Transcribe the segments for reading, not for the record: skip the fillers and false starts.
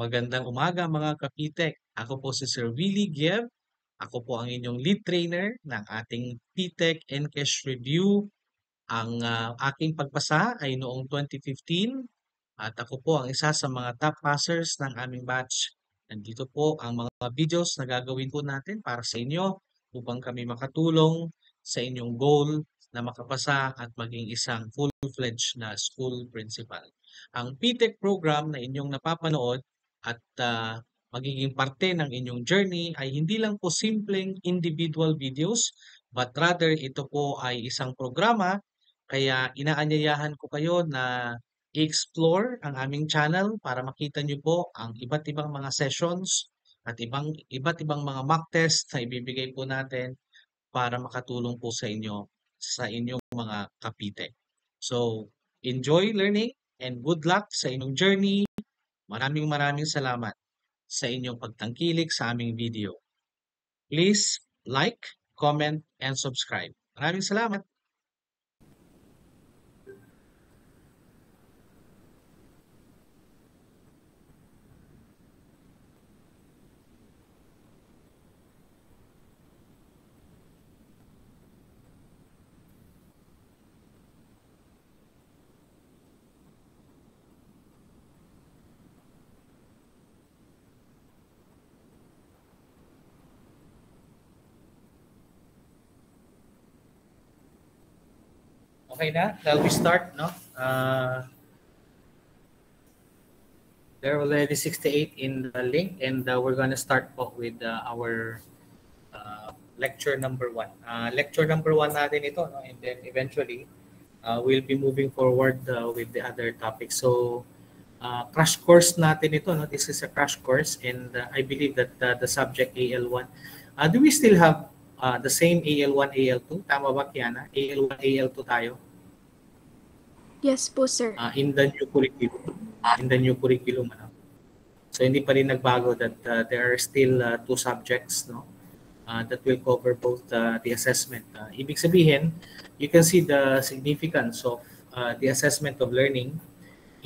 Magandang umaga mga kapitek. Ako po si Sir Willie Giev. Ako po ang inyong lead trainer ng ating PTech Encash Review. Ang aking pagpasa ay noong 2015 at ako po ang isa sa mga top passers ng aming batch. Nandito po ang mga videos na gagawin po natin para sa inyo upang kami makatulong sa inyong goal na makapasa at maging isang full-fledged na school principal. Ang PTech program na inyong napapanood at magiging parte ng inyong journey ay hindi lang po simpleng individual videos, but rather ito po ay isang programa, kaya inaanyayahan ko kayo na i-explore ang aming channel para makita nyo po ang iba't ibang mga sessions at iba't ibang mga mock test na ibibigay po natin para makatulong po sa inyo sa inyong mga kapite. So, enjoy learning and good luck sa inyong journey. Maraming salamat sa inyong pagtangkilik sa aming video. Please like, comment, and subscribe. Maraming salamat. Okay na? Shall we start, no? There are already 68 in the link, and we're gonna start po with our lecture number 1. Lecture number 1 natin ito, no? And then eventually, we'll be moving forward with the other topics. So, crash course natin ito, no? This is a crash course, and I believe that the subject AL1. Do we still have the same AL1, AL2? Tama ba, Kiana? AL1, AL2 tayo? Yes po, sir. In the new curriculum. In the new curriculum, ano? So hindi pa rin nagbago that there are still 2 subjects, no? That will cover both the assessment. Ibig sabihin, you can see the significance of the assessment of learning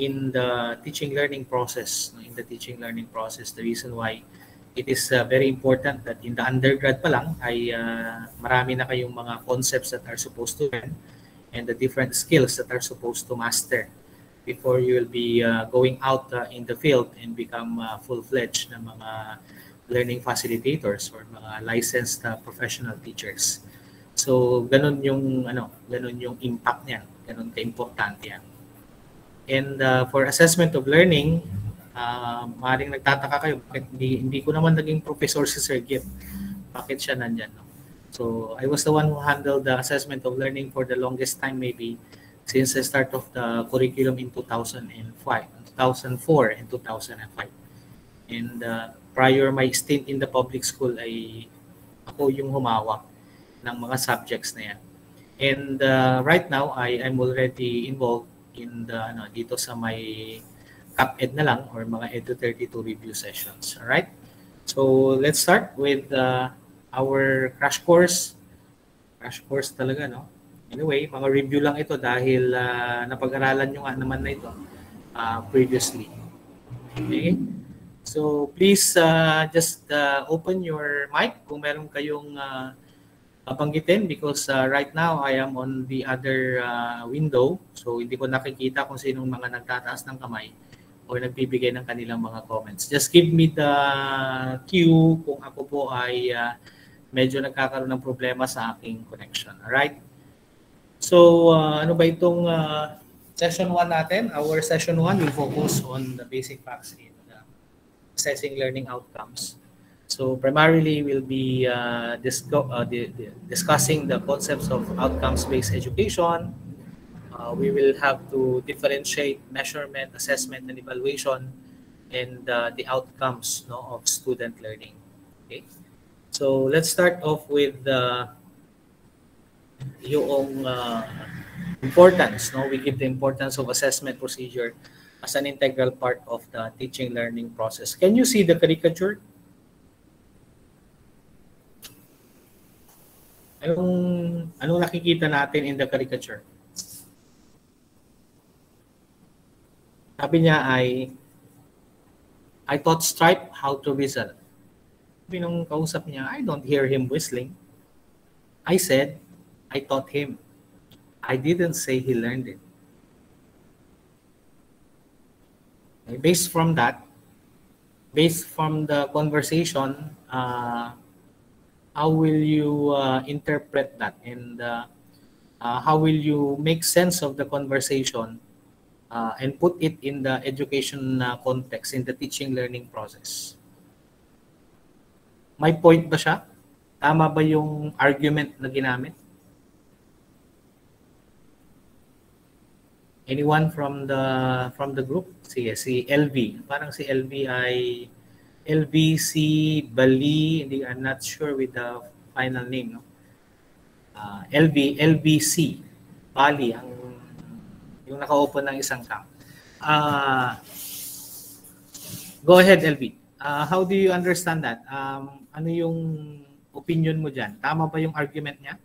in the teaching-learning process. No? In the teaching-learning process, the reason why it is very important that in the undergrad pa lang ay marami na kayong mga concepts that are supposed to learn and the different skills that are supposed to master before you will be going out in the field and become full-fledged na mga learning facilitators or mga licensed professional teachers. So ganun yung impact niya, ganun ka-importante yan. And for assessment of learning, maaaring nagtataka kayo bakit hindi ko naman naging professor si Sir Gip. Bakit siya nandyan, no? So I was the one who handled the assessment of learning for the longest time, maybe since the start of the curriculum in 2004 and 2005. And prior my stint in the public school ay ako yung humawak ng mga subjects na yan. And right now I'm already involved in the dito sa may CapEd na lang or mga Edu32 review sessions. All right? So let's start with our crash course. Crash course talaga, no? Anyway, mga review lang ito dahil napag-aralan nyo nga naman na ito previously. Okay? So please just open your mic kung meron kayong babanggitin because right now I am on the other window. So hindi ko nakikita kung sinong mga nagtataas ng kamay o nagbibigay ng kanilang mga comments. Just give me the cue kung ako po ay medyo nagkakaroon ng problema sa aking connection. Alright? So, ano ba itong session 1 natin? Our session 1 will focus on the basic facts in assessing learning outcomes. So, primarily, we'll be discussing the concepts of outcomes-based education. We will have to differentiate measurement, assessment, and evaluation and the outcomes of student learning. Okay? So let's start off with yung importance. We give the importance of assessment procedure as an integral part of the teaching learning process. Can you see the caricature? Anong nakikita natin in the caricature? Sabi niya ay I taught Stripe how to whistle. Nung kausap niya, I don't hear him whistling. I said, I taught him. I didn't say he learned it. Okay, based from that, based from the conversation, how will you interpret that, and how will you make sense of the conversation and put it in the education context, in the teaching learning process? May point ba siya? Tama ba yung argument na ginamit? Anyone from the group? Sige, si LV. Parang si LV ay LVC Bali. I'm not sure with the final name, no? LVC Bali ang yung naka-open ng isang camp. Go ahead, LV. How do you understand that? Ano yung opinion mo dyan? Tama ba yung argument niya?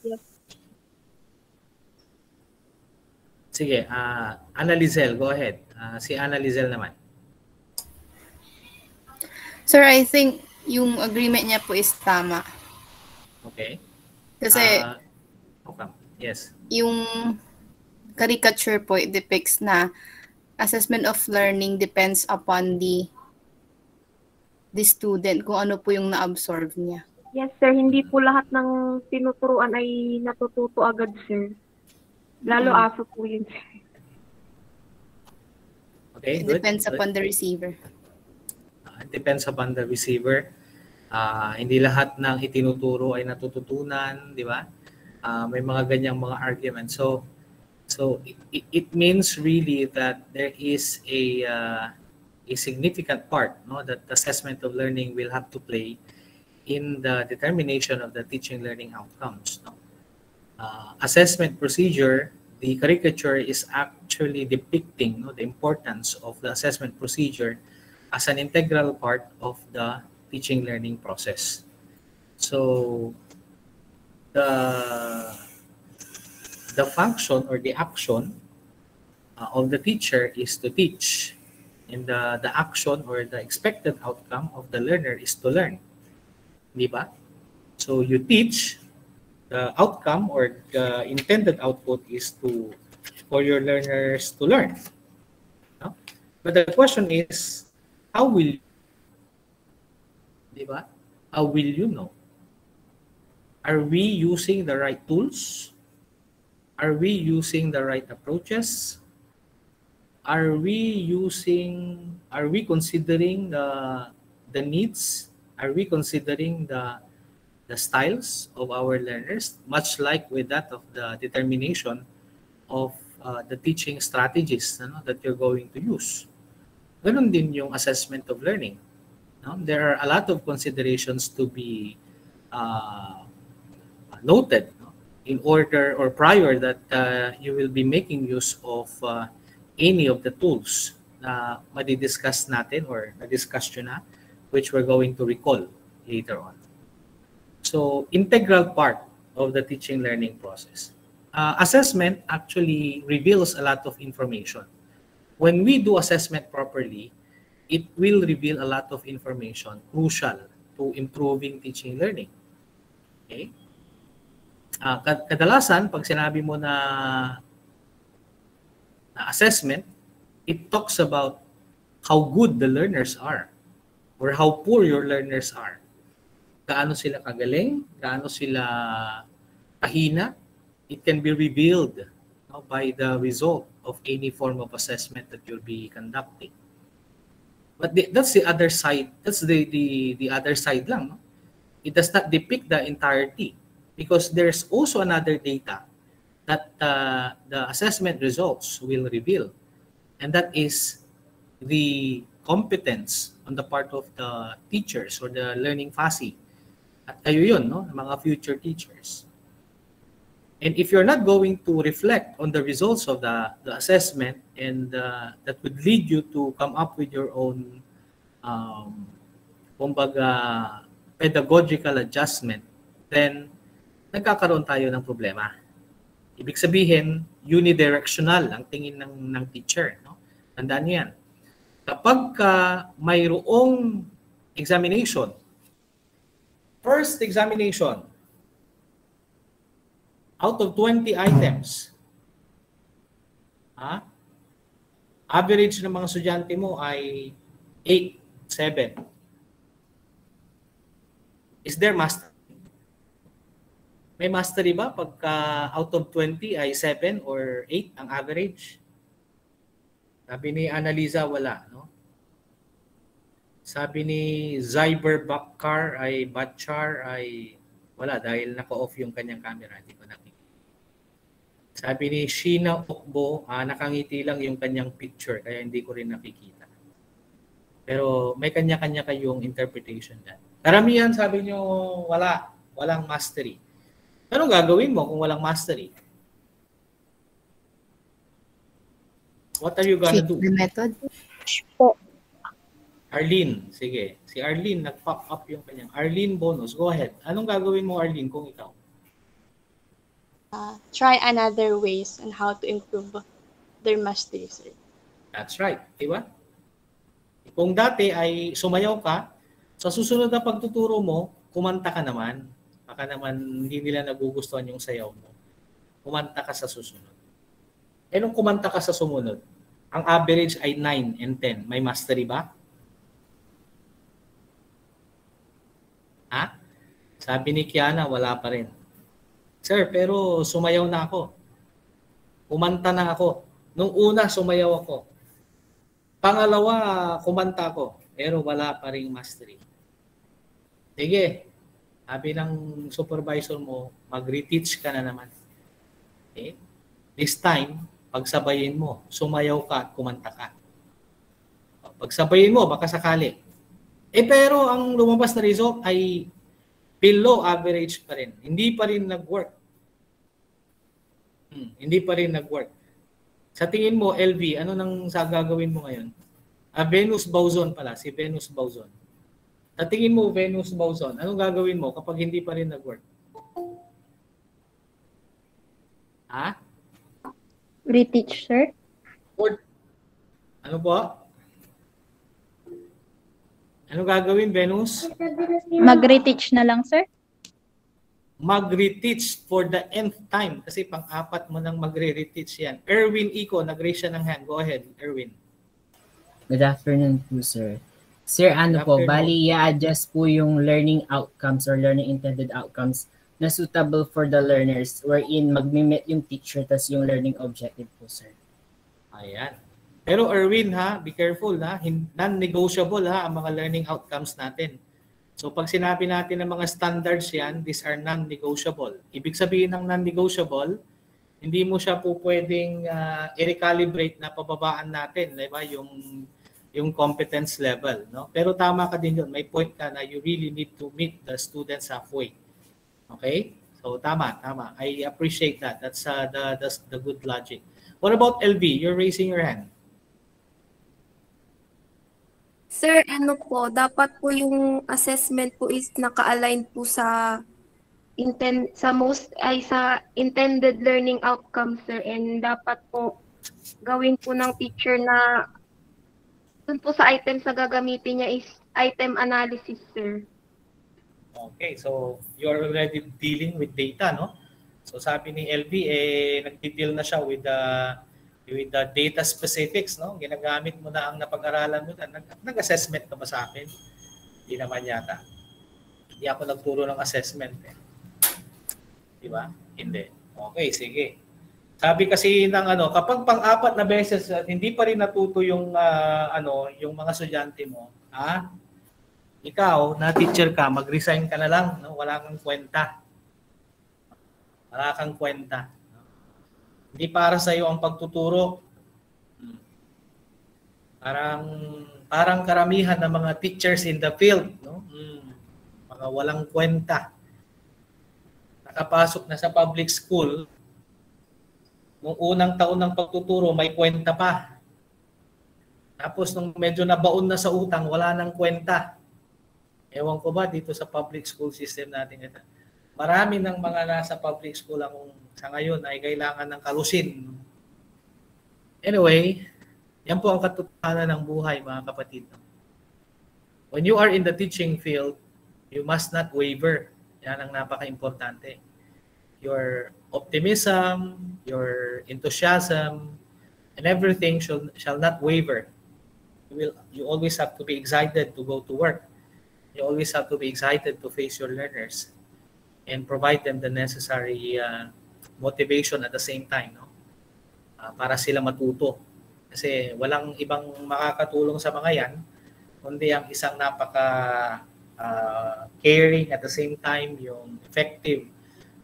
Yes. Sige, Ana Lizel, go ahead. Si Ana Lizel naman. Sir, I think yung agreement niya po is tama. Okay. Kasi okay. Yes. yung caricature po, it depicts na assessment of learning depends upon the student, kung ano po yung na-absorb niya. Yes, sir. Hindi po lahat ng tinuturuan ay natututo agad, sir. Lalo aso po yun, sir. Okay, It good. depends upon the receiver. It depends upon the receiver. Hindi lahat ng itinuturo ay natututunan, di ba? May mga ganyang mga arguments. So it means really that there is a significant part, no, that assessment of learning will have to play in the determination of the teaching learning outcomes. No? Assessment procedure, the caricature is actually depicting, no, the importance of the assessment procedure as an integral part of the teaching learning process. So the function or the action of the teacher is to teach, and the action or the expected outcome of the learner is to learn. Di ba? So you teach, the outcome or the intended output is for your learners to learn. No? But the question is, how will you, di ba? How will you know? Are we using the right tools? Are we using the right approaches? Are we considering the needs? Are we considering the styles of our learners, much like with that of the determination of the teaching strategies, ano, that you're going to use? Ganon din yung assessment of learning. No? There are a lot of considerations to be noted, no? In order or prior that you will be making use of any of the tools na madidiscuss natin or na-discuss nyo na, which we're going to recall later on. So, integral part of the teaching learning process. Assessment actually reveals a lot of information. When we do assessment properly, it will reveal a lot of information crucial to improving teaching learning. Okay? Kadalasan, pag sinabi mo na assessment, it talks about how good the learners are or how poor your learners are. Gaano sila kagaling, gaano sila kahina. It can be revealed, no, by the result of any form of assessment that you'll be conducting. But that's the other side. That's the other side lang. No? It does not depict the entirety, because there's also another data that the assessment results will reveal, and that is the competence on the part of the teachers or the learning FASI. At kayo yun, no? Mga future teachers. And if you're not going to reflect on the results of the assessment, and that would lead you to come up with your own um, kumbaga, pedagogical adjustment, then nagkakaroon tayo ng problema. Ibig sabihin, unidirectional ang tingin ng teacher. No? Tandaan niyo yan. Kapag mayroong examination, first examination, out of 20 items, average ng mga estudyante mo ay 8, 7. Is there mastery? May mastery ba pagka out of 20 ay 7 or 8 ang average? Sabi ni Annalisa, wala. No? Sabi ni Zyber Bakar Batchar ay wala dahil naka-off yung kanyang camera. Hindi ko nakikita. Sabi ni Sheena Okbo, nakangiti lang yung kanyang picture kaya hindi ko rin nakikita. Pero may kanya-kanya kayong interpretation na. Karamihan sabi nyo walang mastery. Anong gagawin mo kung walang mastery? What are you gonna do? The method? Arlene, sige. Si Arlene, nag-pop up yung kanyang. Arlene Bonus, go ahead. Anong gagawin mo, Arlene, kung ikaw? Try another ways on how to improve their mastery, sir. That's right. Diba? Kung dati ay sumayaw ka, sa susunod na pagtuturo mo, kumanta ka naman. Baka naman hindi nila nagugustuhan yung sayaw mo. Kumanta ka sa susunod. Eh nung kumanta ka sa sumunod, ang average ay 9 and 10. May mastery ba? Sabi ni Kiana, wala pa rin. Sir, pero sumayaw na ako. Kumanta na ako. Nung una, sumayaw ako. Pangalawa, kumanta ako. Pero wala pa rin mastery. Sige. Sabi ng supervisor mo, mag-reteach ka na naman. Okay? This time, pagsabayin mo, sumayaw ka at kumanta ka. Pagsabayin mo, baka sakali. Pero ang lumabas na result ay below average pa rin. Hindi pa rin nag-work. Hindi pa rin nag-work. Sa tingin mo, LV, ano nang gagawin mo ngayon? Venus Bauzon pala, si Venus Bauzon. Sa tingin mo, Venus Bauzon, anong gagawin mo kapag hindi pa rin nag-work? Reteach, sir. Ano po? Ano gagawin, Venus? Mag-reteach na lang, sir. Mag-reteach for the nth time. Kasi pang-apat mo nang magre-reteach yan. Erwin Iko, nag-raise siya ng hand. Go ahead, Erwin. Good afternoon po, sir. Sir, ano po, bali i-adjust po yung learning outcomes or learning intended outcomes na suitable for the learners wherein mag-meet yung teacher tas yung learning objective po, sir. Ayan. Pero Erwin, be careful, non-negotiable ang mga learning outcomes natin. So pag sinabi natin ng mga standards yan, these are non-negotiable. Ibig sabihin ng non-negotiable, hindi mo siya po pwedeng i-recalibrate na pababaan natin, di ba? Yung competence level, no? Pero tama ka din yun. May point ka na you really need to meet the students halfway. Okay? So tama. I appreciate that. That's the good logic. What about LV? You're raising your hand. Sir, ano po, dapat po yung assessment po is naka-align po sa intended learning outcome, sir, and dapat po gawin po ng teacher na dun po sa items na gagamitin niya is item analysis, sir. Okay, so you're already dealing with data, no? So sabi ni LV, nagdi-deal na siya with the data specifics, no? Ginagamit mo na ang napag-aralan mo. Nag-assessment ka ba sa akin? Hindi naman yata. Hindi ako nagturo ng assessment. Di ba? Hindi. Okay, sige. Sabi kasi ng kapag pang-apat na beses hindi pa rin natuto yung yung mga estudyante mo, ikaw, na teacher ka, mag-resign ka na lang, no? Wala kang kwenta. Wala kang kwenta. Hindi para sa iyo ang pagtuturo. Parang karamihan ng mga teachers in the field, no? Mga walang kwenta. Nakapasok na sa public school, nung unang taon ng pagtuturo, may kwenta pa. Tapos nung medyo nabaon na sa utang, wala nang kwenta. Ewan ko ba dito sa public school system natin ito. Marami ng mga nasa public school ang sa ngayon ay kailangan ng kalusin. Anyway, yan po ang katotohanan ng buhay, mga kapatid. When you are in the teaching field, you must not waver. Yan ang napaka-importante. Your optimism, your enthusiasm, and everything shall not waver. You always have to be excited to go to work. You always have to be excited to face your learners and provide them the necessary motivation at the same time, no? Para sila matuto. Kasi walang ibang makakatulong sa mga yan, kundi ang isang caring at the same time yung effective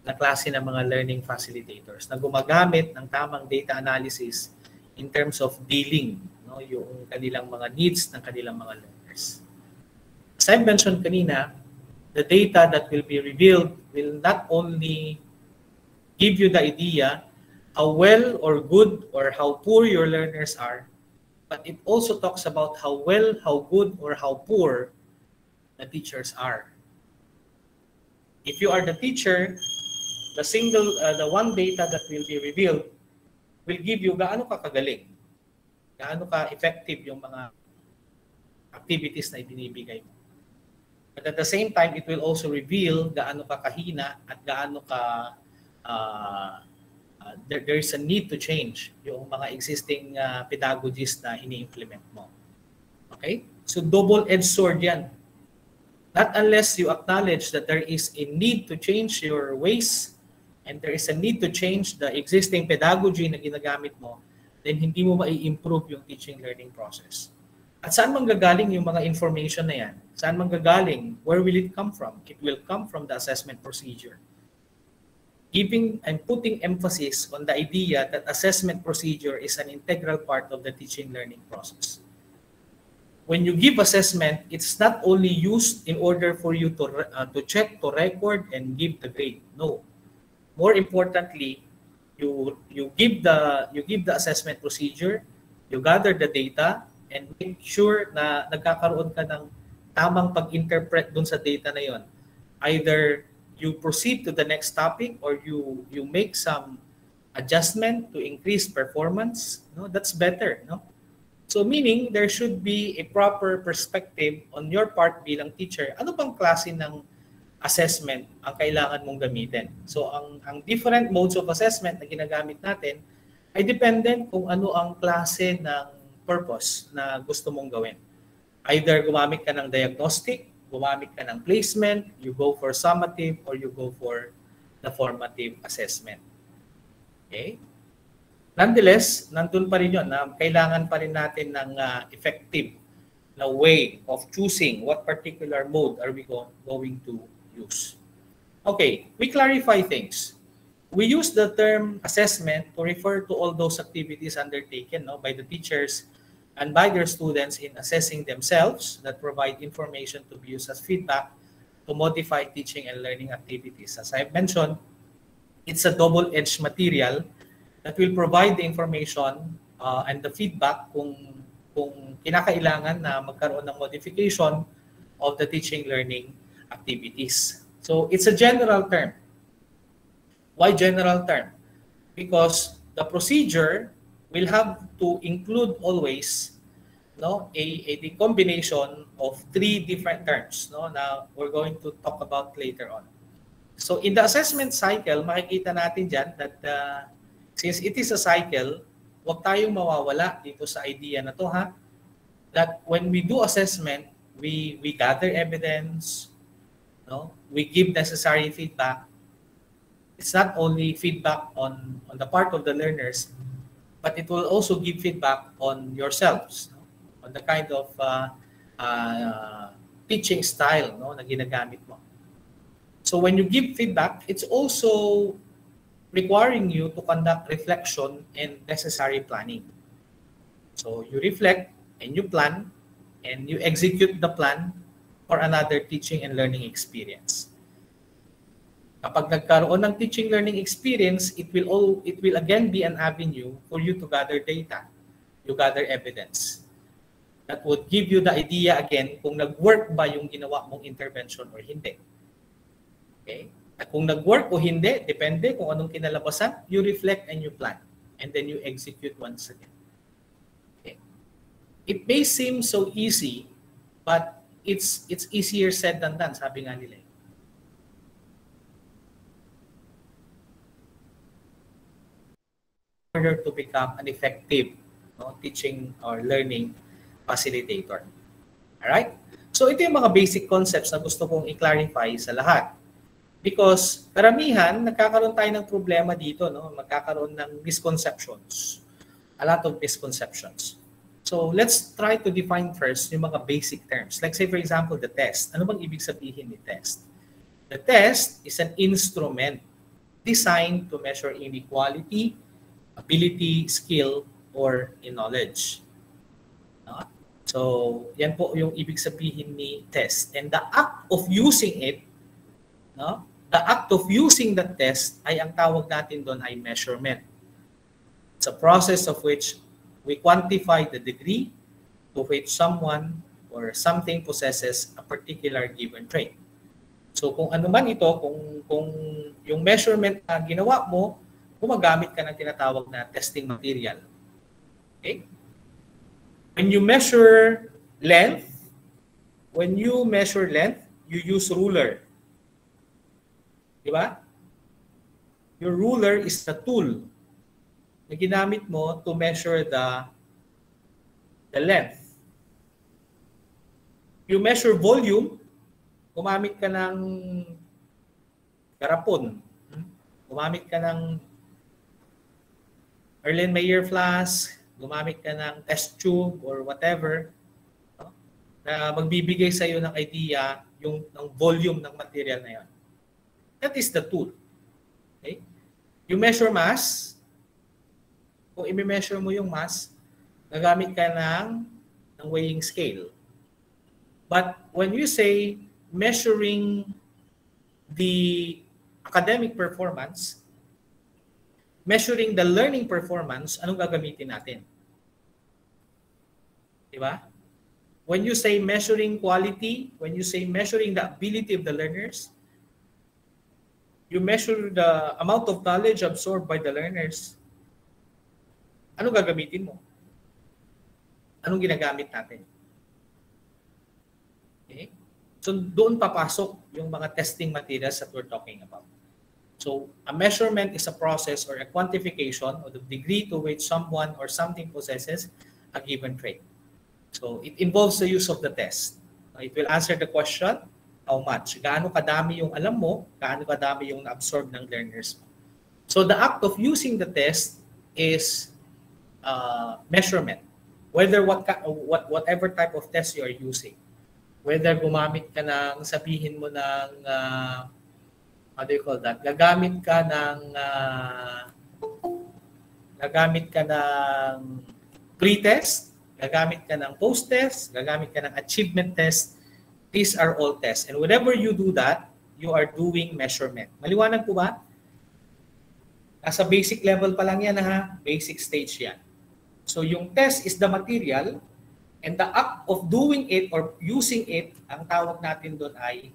na klase ng mga learning facilitators na gumagamit ng tamang data analysis in terms of dealing, no, yung kanilang mga needs ng kanilang mga learners. As I mentioned kanina, the data that will be revealed will not only give you the idea how well or good or how poor your learners are, but it also talks about how well, how good, or how poor the teachers are. If you are the teacher, the one data that will be revealed will give you gaano ka kagaling, gaano ka effective yung mga activities na ibinibigay mo. But at the same time, it will also reveal gaano ka kahina at gaano ka there is a need to change yung mga existing pedagogies na ini-implement mo. Okay? So double-edged sword yan. Not unless you acknowledge that there is a need to change your ways and there is a need to change the existing pedagogy na ginagamit mo, then hindi mo mai-improve yung teaching learning process. At saan manggagaling yung mga information na yan? Saan manggagaling? Where will it come from? It will come from the assessment procedure. Giving and putting emphasis on the idea that assessment procedure is an integral part of the teaching learning process. When you give assessment, it's not only used in order for you to check, to record, and give the grade. No. More importantly, you give the assessment procedure, you gather the data, and make sure na nagkakaroon ka ng tamang pag-interpret dun sa data na yon. Either you proceed to the next topic or you make some adjustment to increase performance. No, that's better, no? So meaning there should be a proper perspective on your part bilang teacher. Ano bang klase ng assessment ang kailangan mong gamitin? So ang different modes of assessment na ginagamit natin ay dependent kung ano ang klase ng purpose na gusto mong gawin. Either gumamit ka ng diagnostic, gumamit ka ng placement, you go for summative, or you go for the formative assessment. Okay? Nonetheless, nandun pa rin yun na kailangan pa rin natin ng effective na way of choosing what particular mode are we going to use. Okay, we clarify things. We use the term assessment to refer to all those activities undertaken by the teachers and by their students in assessing themselves that provide information to be used as feedback to modify teaching and learning activities. As I've mentioned, it's a double-edged material that will provide the information and the feedback kung kinakailangan na magkaroon ng modification of the teaching learning activities. So it's a general term. Why general term? Because the procedure will have to include always the combination of three different terms na we're going to talk about later on. So in the assessment cycle, makikita natin dyan that since it is a cycle, huwag tayong mawawala dito sa idea na to, that when we do assessment, we gather evidence, we give necessary feedback. It's not only feedback on the part of the learners, but it will also give feedback on yourselves, on the kind of teaching style na ginagamit mo. So when you give feedback, it's also requiring you to conduct reflection and necessary planning. So you reflect and you plan and you execute the plan for another teaching and learning experience. Kapag nagkaroon ng teaching learning experience, it will again be an avenue for you to gather data, you gather evidence. that would give you the idea again kung nag-work ba yung ginawa mong intervention or hindi. Okay? At kung nag-work o hindi, depende kung anong kinalabasan, you reflect and you plan. And then you execute once again. Okay? It may seem so easy, but it's easier said than done, sabi nga nila. In order to become an effective teaching or learning facilitator. Alright? So ito yung mga basic concepts na gusto kong i-clarify sa lahat. Because karamihan, nagkakaroon tayo ng problema dito, no? Magkakaroon ng misconceptions. A lot of misconceptions. So let's try to define first yung mga basic terms. Like say for example, the test. Ano bang ibig sabihin ni test? The test is an instrument designed to measure inequality, ability, skill, or in knowledge. No? So, yan po yung ibig sabihin ni test. And the act of using it, no? The act of using the test ay ang tawag natin doon ay measurement. It's a process of which we quantify the degree to which someone or something possesses a particular given trait. So, kung ano man ito, kung yung measurement na ginawa mo, gumagamit ka ng tinatawag na testing material. Okay? When you measure length, you use ruler. Diba? Your ruler is the tool na ginamit mo to measure the length. You measure volume, gumamit ka ng garapon. Gumamit ka ng Erlenmeyer flask, gumamit ka ng test tube or whatever, no? Na magbibigay sa iyo ng idea ng volume ng material na yan. That is the tool. Okay? You measure mass. Kung i-measure mo yung mass, gagamit ka ng weighing scale. But when you say measuring the academic performance, measuring the learning performance, anong gagamitin natin? Diba? When you say measuring quality, when you say measuring the ability of the learners, you measure the amount of knowledge absorbed by the learners. Anong gagamitin mo? Anong ginagamit natin? Okay? So doon papasok yung mga testing materials that we're talking about. So a measurement is a process or a quantification of the degree to which someone or something possesses a given trait. So it involves the use of the test. It will answer the question, how much? Gaano kadami yung alam mo, gaano kadami yung na-absorb ng learners mo. So the act of using the test is measurement. Whether whatever type of test you are using. Whether gumamit ka ng, sabihin mo ng what do you call that? Gagamit ka ng pre-test, gagamit ka ng post-test, gagamit ka ng achievement test. These are all tests. And whenever you do that, you are doing measurement. Maliwanag po ba? Nasa basic level pa lang yan, ha? Basic stage yan. So yung test is the material and the act of doing it or using it, ang tawag natin doon ay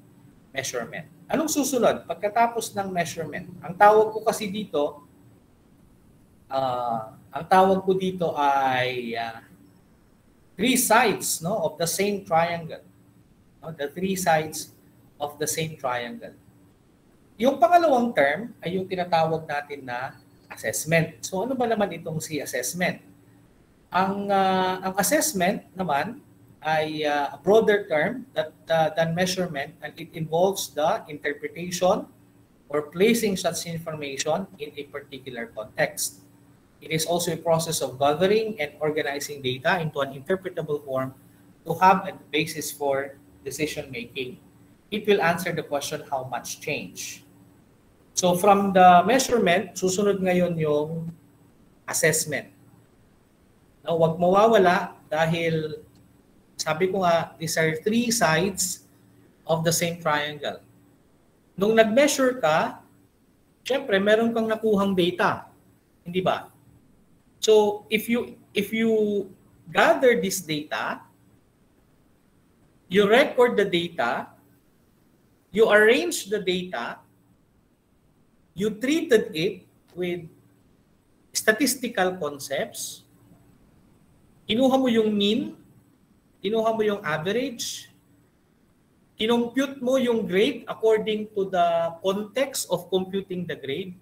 measurement. Anong susunod? Pagkatapos ng measurement, ang tawag ko kasi dito, ay three sides, no, of the same triangle. No? The three sides of the same triangle. Yung pangalawang term ay yung tinatawag natin na assessment. So ano ba naman itong si assessment? Ang assessment naman ay a broader term than measurement, and it involves the interpretation or placing such information in a particular context. It is also a process of gathering and organizing data into an interpretable form to have a basis for decision making. It will answer the question, how much change? So from the measurement, susunod ngayon yung assessment. Now, wag mawawala dahil sabi ko nga, these are three sides of the same triangle. Nung nag-measure ka, syempre meron kang nakuhang data, hindi ba? So if you gather this data, you record the data, you arrange the data, you treated it with statistical concepts, kinuha mo yung mean, kinuha mo yung average, kinompute mo yung grade according to the context of computing the grade.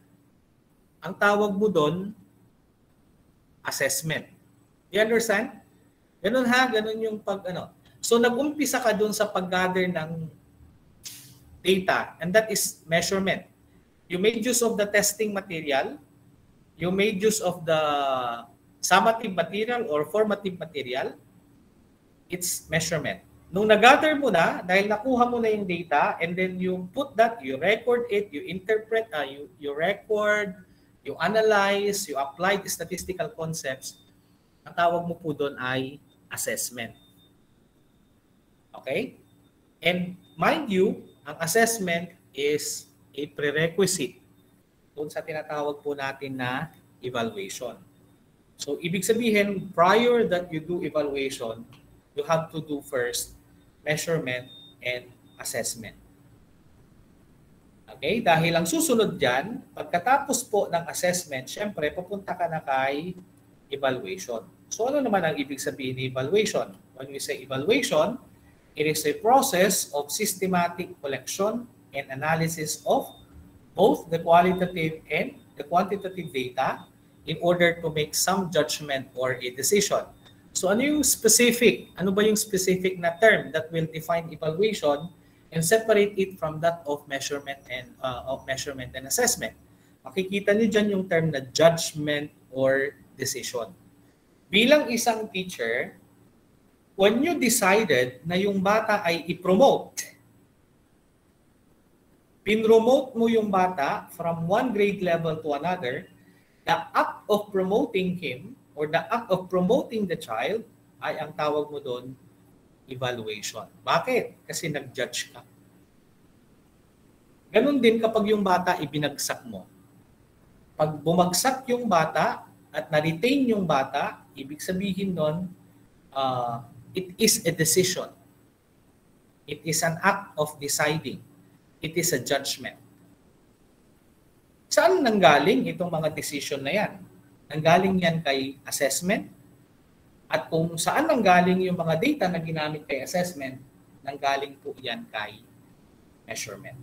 Ang tawag mo doon, assessment. You understand? Ganun ha, ganun yung pag ano. So nag-umpisa ka doon sa pag-gather ng data, and that is measurement. You made use of the testing material, you made use of the summative material or formative material, it's measurement. Nung nag-gather mo na, dahil nakuha mo na yung data, and then you put that, you record it, you interpret, you record, you analyze, you apply the statistical concepts, ang tawag mo po doon ay assessment. Okay? And mind you, ang assessment is a prerequisite doon sa tinatawag po natin na evaluation. So, ibig sabihin, prior that you do evaluation, you have to do first measurement and assessment. Okay? Dahil ang susunod dyan, pagkatapos po ng assessment, syempre, pupunta ka na kay evaluation. So, ano naman ang ibig sabihin ni evaluation? When we say evaluation, it is a process of systematic collection and analysis of both the qualitative and the quantitative data in order to make some judgment or a decision. So ano yung specific? Ano ba yung specific na term that will define evaluation and separate it from that of measurement and assessment? Makikita niyo dyan yung term na judgment or decision. Bilang isang teacher, when you decided na yung bata ay i-promote, pinromote mo yung bata from one grade level to another, the act of promoting him or the act of promoting the child ay ang tawag mo doon, evaluation. Bakit? Kasi nag-judge ka. Ganon din kapag yung bata ibinagsak mo. Pag bumagsak yung bata at na-retain yung bata, ibig sabihin nun, it is a decision. It is an act of deciding. It is a judgment. Saan nanggaling itong mga decision na yan? Nanggaling yan kay assessment. At kung saan nanggaling yung mga data na ginamit kay assessment, nanggaling po yan kay measurement.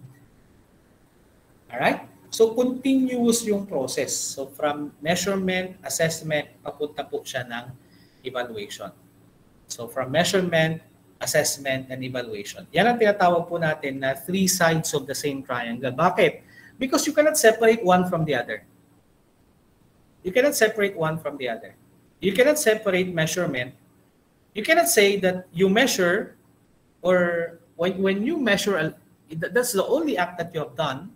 Alright? So, continuous yung process. So, from measurement, assessment, papunta po siya ng evaluation. So, from measurement, assessment, and evaluation. Yan ang tinatawag po natin na three sides of the same triangle. Bakit? Because you cannot separate one from the other. You cannot separate one from the other. You cannot separate measurement. You cannot say that you measure or when you measure, that's the only act that you have done.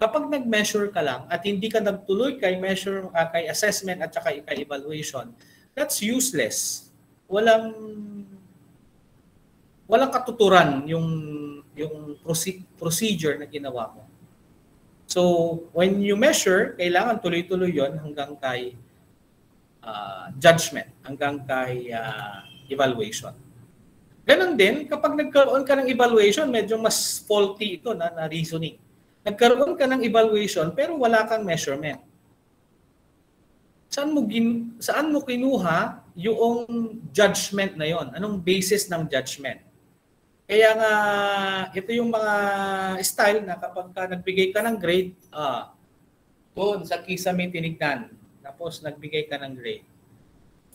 Kapag nag-measure ka lang at hindi ka nagtuloy kay measure, kay assessment at saka kay evaluation, that's useless. Walang katuturan yung procedure na ginawa mo. So, when you measure, kailangan tuloy-tuloy yon hanggang kay judgment, hanggang kay evaluation. Ganon din, kapag nagkaroon ka ng evaluation, medyo mas faulty ito na reasoning. Nagkaroon ka ng evaluation pero wala kang measurement. Saan mo kinuha yung judgment na yon? Anong basis ng judgment? Kaya nga, ito yung mga style na kapag ka nagbigay ka ng grade, doon sa kisame tinignan, tapos nagbigay ka ng grade.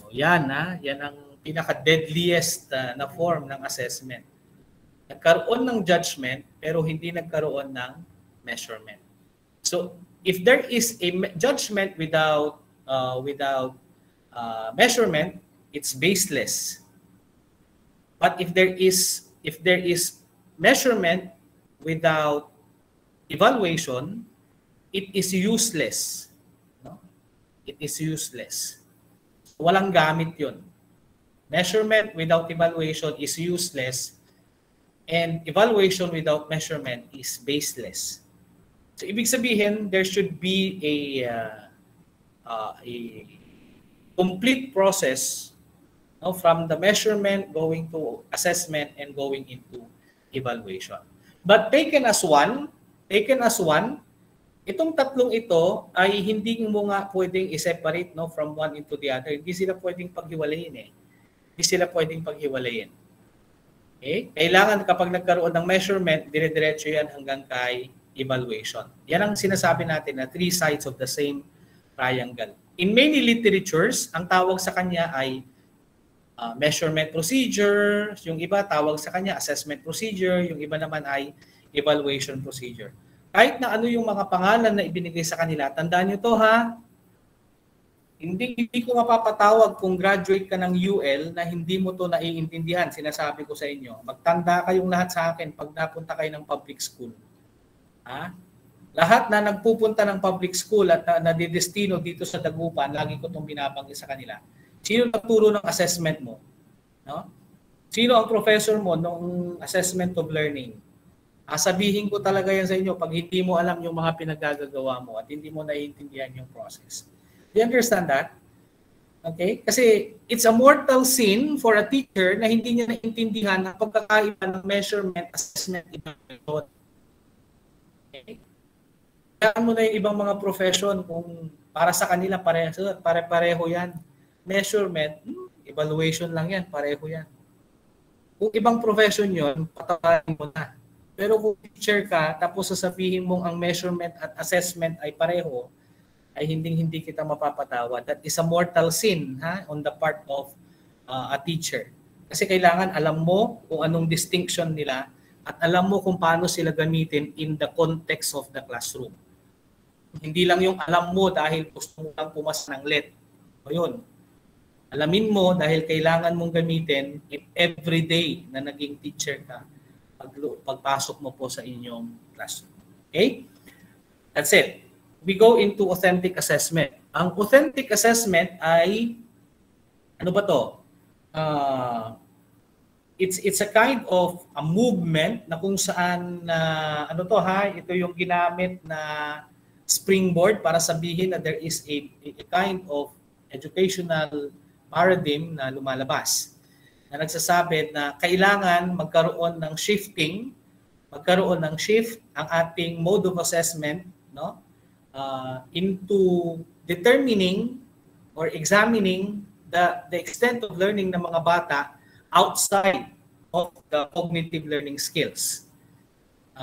O yan, yan ang pinaka-deadliest na form ng assessment. Nagkaroon ng judgment, pero hindi nagkaroon ng measurement. So, if there is a judgment without measurement, it's baseless. But if there is measurement without evaluation, it is useless. No? It is useless. Walang gamit yun. Measurement without evaluation is useless, and evaluation without measurement is baseless. So, ibig sabihin, there should be a complete process No? From the measurement, going to assessment, and going into evaluation. But taken as one, itong tatlong ito ay hindi mo nga pwedeng i-separate, no, from one into the other. Hindi sila pwedeng paghiwalayin eh. Hindi sila pwedeng paghiwalayin. Okay? Kailangan kapag nagkaroon ng measurement, dire-diretso yan hanggang kay evaluation. Yan ang sinasabi natin na three sides of the same triangle. In many literatures, ang tawag sa kanya ay measurement procedure, yung iba tawag sa kanya assessment procedure, yung iba naman ay evaluation procedure. Kahit na ano yung mga pangalan na ibinigay sa kanila, tandaan nyo to ha, hindi ko mapapatawag kung graduate ka ng UL na hindi mo to naiintindihan. Sinasabi ko sa inyo, magtanda kayong lahat sa akin pag napunta kayo ng public school. Ha? Lahat na nagpupunta ng public school at nadidestino dito sa Dagupan, lagi ko itong binabanggit sa kanila. Sino nagturo ng assessment mo? No? Sino ang professor mo nung assessment of learning? Sabihin ko talaga yan sa inyo pag hindi mo alam yung mga pinagagagawa mo at hindi mo naiintindihan yung process. Do you understand that? Okay? Kasi it's a mortal sin for a teacher na hindi niya naiintindihan ang pagkakaiba ng measurement, assessment, evaluation. Okay? Kaya mo na yung ibang mga profession kung para sa kanila pare-pareho yan. Measurement, evaluation lang yan, pareho yan. Kung ibang profession yun, patawarin mo na. Pero kung teacher ka, tapos sasabihin mong ang measurement at assessment ay pareho, ay hindi kita mapapatawad. That is a mortal sin on the part of a teacher. Kasi kailangan alam mo kung anong distinction nila at alam mo kung paano sila gamitin in the context of the classroom. Hindi lang yung alam mo dahil gusto mo lang pumasa ng let. O yun. Alamin mo dahil kailangan mong gamitin every day na naging teacher ka pagpasok mo po sa inyong classroom. Okay? That's it. We go into authentic assessment. Ang authentic assessment ay, ano ba to? It's a kind of a movement na kung saan, ito yung ginamit na springboard para sabihin na there is a kind of educational paradigm na lumalabas na nagsasabi na kailangan magkaroon ng shift ang ating mode of assessment, no? Into determining or examining the extent of learning ng mga bata outside of the cognitive learning skills.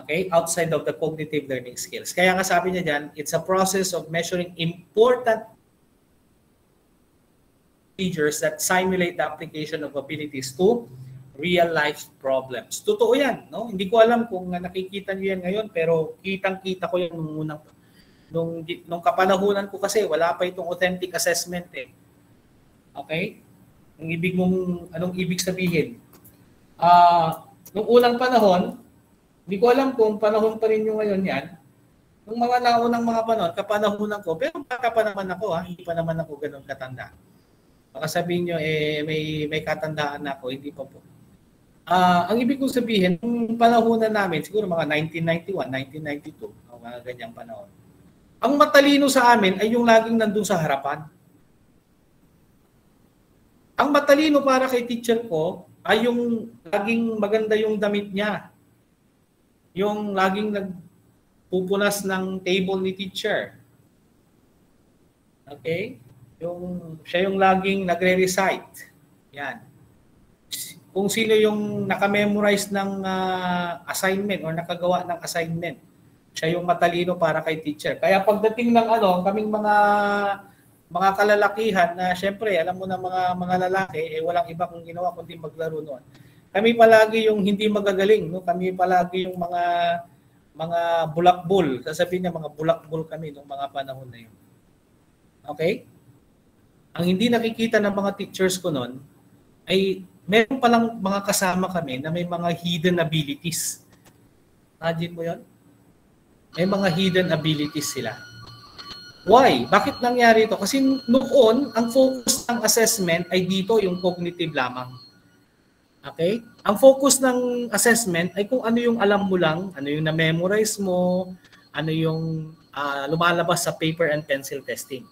Okay? Outside of the cognitive learning skills. Kaya nga sabi niya dyan, it's a process of measuring important procedures that simulate the application of abilities to real-life problems. Totoo yan. No? Hindi ko alam kung nakikita niyo yan ngayon, pero kitang-kita ko yan nung kapanahunan ko kasi wala pa itong authentic assessment eh. Okay? Anong ibig sabihin? Nung unang panahon, hindi ko alam kung panahon pa rin yung ngayon yan. Nung mga naunang mga panahon, kapanahunan ko, pero baka pa naman ako, hindi pa naman ako ganun katanda. Baka sabihin nyo, may katandaan na ako, hindi pa po. Ang ibig kong sabihin, nung panahunan namin, siguro mga 1991, 1992, mga ganyang panahon, ang matalino sa amin ay yung laging nandun sa harapan. Ang matalino para kay teacher ko ay yung laging maganda yung damit niya. Yung laging nagpupunas ng table ni teacher. Okay? Siya yung laging nagre-recite. Yan. Kung sino yung nakamemorize ng assignment or nakagawa ng assignment, siya yung matalino para kay teacher. Kaya pagdating ng kaming mga kalalakihan na syempre, alam mo na mga lalaki, walang iba kung ginawa kundi maglaro noon. Kami palagi yung hindi magagaling, no? Kami palagi yung mga bulakbol. Sasabihin niya mga bulakbol kami nung mga panahon na yun. Okay? Ang hindi nakikita ng mga teachers ko noon ay meron palang mga kasama kami na may mga hidden abilities. Imagine mo yun? May mga hidden abilities sila. Why? Bakit nangyari ito? Kasi noon, ang focus ng assessment ay dito yung cognitive lamang. Okay? Ang focus ng assessment ay kung ano yung alam mo lang, ano yung na-memorize mo, ano yung lumalabas sa paper and pencil testing.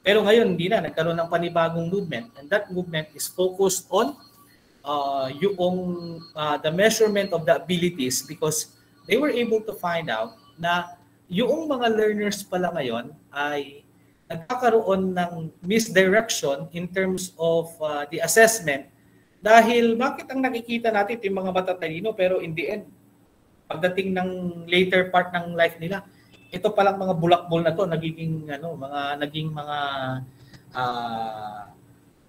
Pero ngayon, hindi na. Nagkaroon ng panibagong movement. And that movement is focused on the measurement of the abilities because they were able to find out na yung mga learners pala ngayon ay nagkakaroon ng misdirection in terms of the assessment dahil bakit ang nakikita natin ito yung mga matatalino pero in the end, pagdating ng later part ng life nila, ito palang mga bulakbol na to naging mga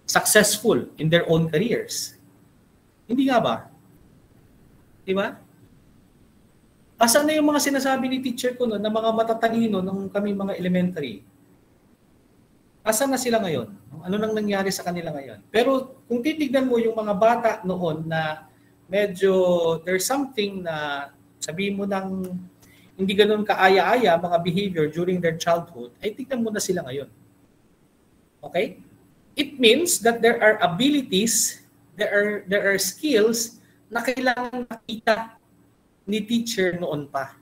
successful in their own careers. Hindi nga ba? Di ba? Asan na yung mga sinasabi ni teacher ko noon na mga matatalino nung kami mga elementary? Asan na sila ngayon? Ano nang nangyari sa kanila ngayon? Pero kung titignan mo yung mga bata noon na medyo there's something na sabihin mo ng hindi ganoon kaaya-aya mga behavior during their childhood, ay tignan mo na sila ngayon. Okay? It means that there are abilities, there are skills na kailangan makita ni teacher noon pa.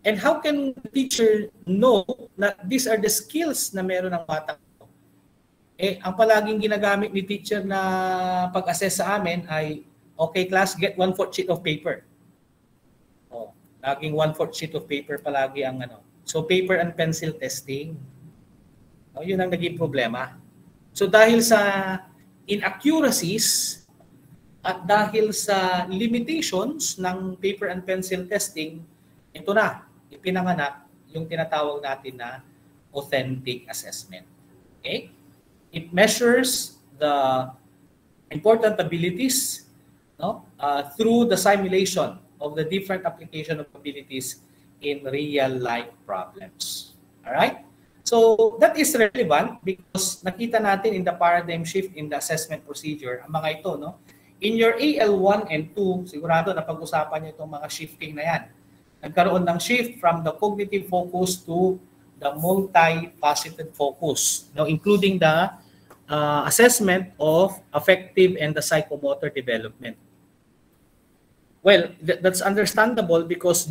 And how can the teacher know na these are the skills na meron ng bata? Ang palaging ginagamit ni teacher na pag-assess sa amin ay, okay class, get 1/4 sheet of paper. Laging 1/4 sheet of paper palagi ang So paper and pencil testing. Yun ang naging problema. So dahil sa inaccuracies at dahil sa limitations ng paper and pencil testing, ito na, ipinanganak yung tinatawag natin na authentic assessment. Okay? It measures the important abilities through the simulation of the different application of abilities in real-life problems. All right? So that is relevant because nakita natin in the paradigm shift in the assessment procedure, ang mga ito, in your AL1 and 2, sigurado na pag-usapan niyo itong mga shifting na yan. Nagkaroon ng shift from the cognitive focus to the multifaceted focus, including the assessment of affective and the psychomotor development. Well, that's understandable because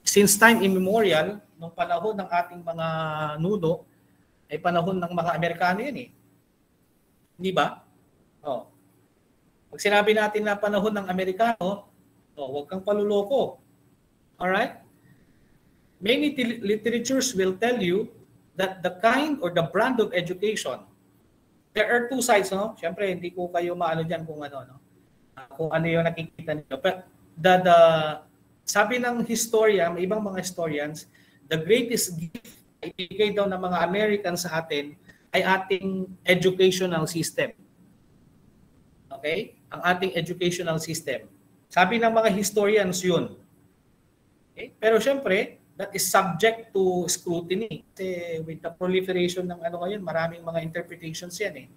since time immemorial, nung panahon ng ating mga nuno, ay panahon ng mga Amerikano yan eh. Hindi ba? Pag sinabi natin na panahon ng Amerikano, huwag kang paluloko. Alright? Many literatures will tell you that the kind or the brand of education, there are two sides, Siyempre, hindi ko kayo maano dyan kung kung ano yung nakikita niyo. But sabi ng historian, may ibang mga historians, the greatest gift na ibigay daw ng mga Americans sa atin ay ating educational system. Okay? Ang ating educational system. Sabi ng mga historians yun. Okay? Pero syempre, that is subject to scrutiny. Kasi with the proliferation ng ngayon, maraming mga interpretations yan eh.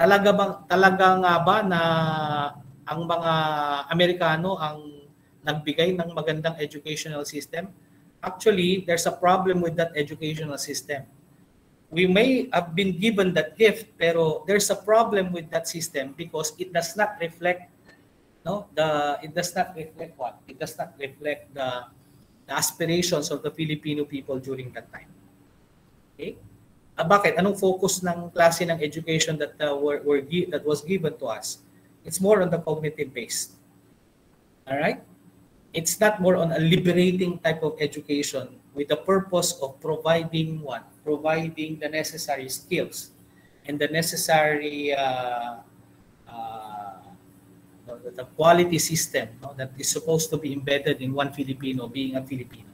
Talaga nga ba na ang mga Amerikano ang nagbigay ng magandang educational system? Actually, there's a problem with that educational system. We may have been given that gift, pero there's a problem with that system because it does not reflect it does not reflect what? It does not reflect the aspirations of the Filipino people during that time. Okay? Bakit? Anong focus ng klase ng education that that was given to us? It's more on the cognitive based. All right? It's not more on a liberating type of education with the purpose of providing what? Providing the necessary skills and the necessary the quality system that is supposed to be embedded in one Filipino being a Filipino.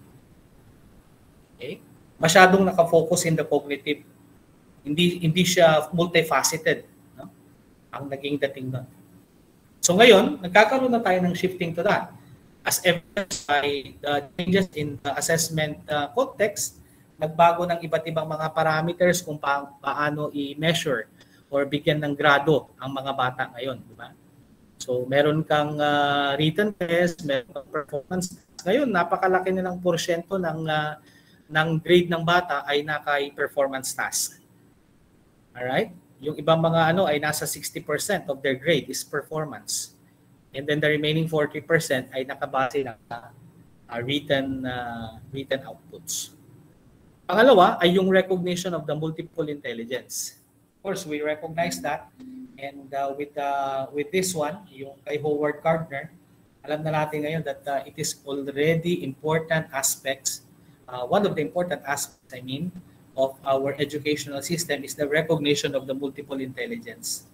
Okay? Masyadong nakafocus in the cognitive. Hindi siya multifaceted. Ang naging dating doon. So ngayon, nagkakaroon na tayo ng shifting to that. As evidenced by the changes in the assessment context, nagbago ng iba't ibang mga parameters kung paano i-measure or bigyan ng grado ang mga bata ngayon, di ba? So meron kang written test, meron kang performance. Ngayon, napakalaki na ng porsyento ng grade ng bata ay naka-performance task. Alright? Yung ibang mga ay nasa 60% of their grade is performance. And then the remaining 40% ay nakabase ng written outputs. Pangalawa ay yung recognition of the multiple intelligence. Of course, we recognize that. And with this one, yung kay Howard Gardner, alam na natin ngayon that it is already important aspects. One of the important aspects, of our educational system is the recognition of the multiple intelligence.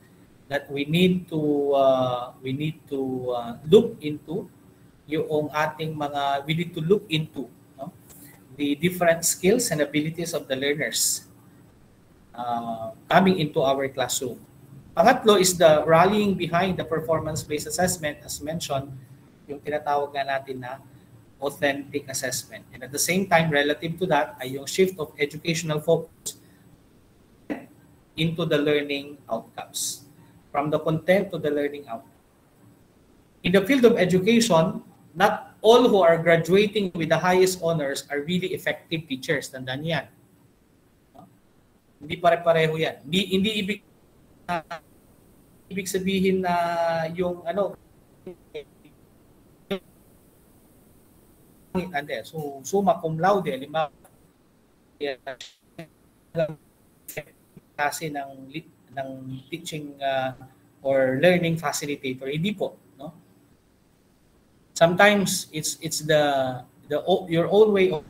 That we need to look into yung ating mga, we need to look into the different skills and abilities of the learners coming into our classroom. Pangatlo is the rallying behind the performance-based assessment, as mentioned, yung tinatawag nga natin na authentic assessment. And at the same time, relative to that, ay yung shift of educational focus into the learning outcomes. From the content to the learning outcome. In the field of education, not all who are graduating with the highest honors are really effective teachers. Tandaan yan. Hindi pare-pareho yan. Hindi ibig sabihin na yung so summa cum laude, kasi ng teaching or learning facilitator, hindi po, no? Sometimes it's your own way of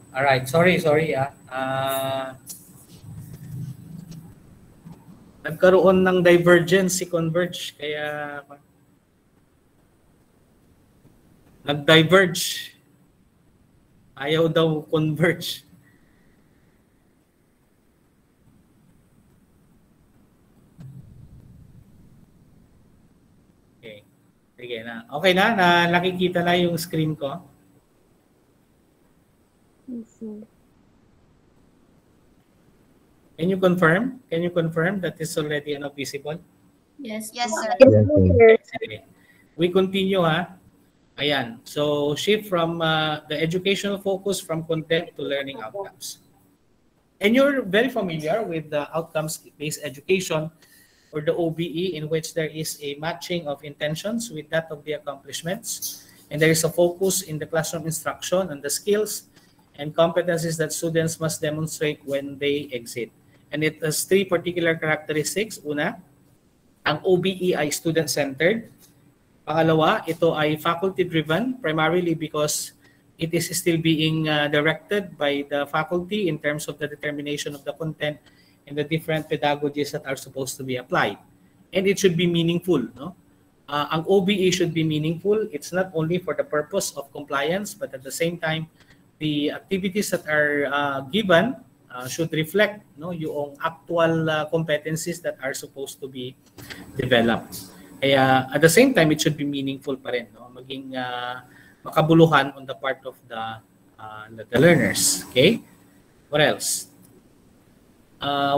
Alright, sorry nagkaroon ng divergence si Converge, kaya nag-diverge. Ayaw daw converge. Okay. Sige na. Okay na? Nakikita na yung screen ko? Yes, sir. Can you confirm? Can you confirm that is already visible? Yes, Yes, sir. Sige. We continue, ha? Ayan. So, shift from the educational focus from content to learning outcomes. And you're very familiar with the outcomes-based education, or the OBE, in which there is a matching of intentions with that of the accomplishments. And there is a focus in the classroom instruction on the skills and competencies that students must demonstrate when they exit. And it has 3 particular characteristics. Una, ang OBE ay student-centered. Pangalawa, ito ay faculty-driven, primarily because it is still being directed by the faculty in terms of the determination of the content and the different pedagogies that are supposed to be applied. And it should be meaningful. No? Ang OBE should be meaningful. It's not only for the purpose of compliance, but at the same time, the activities that are given should reflect yung actual competencies that are supposed to be developed. Kaya at the same time, it should be meaningful pa rin. No? Maging makabuluhan on the part of the learners. Okay? What else?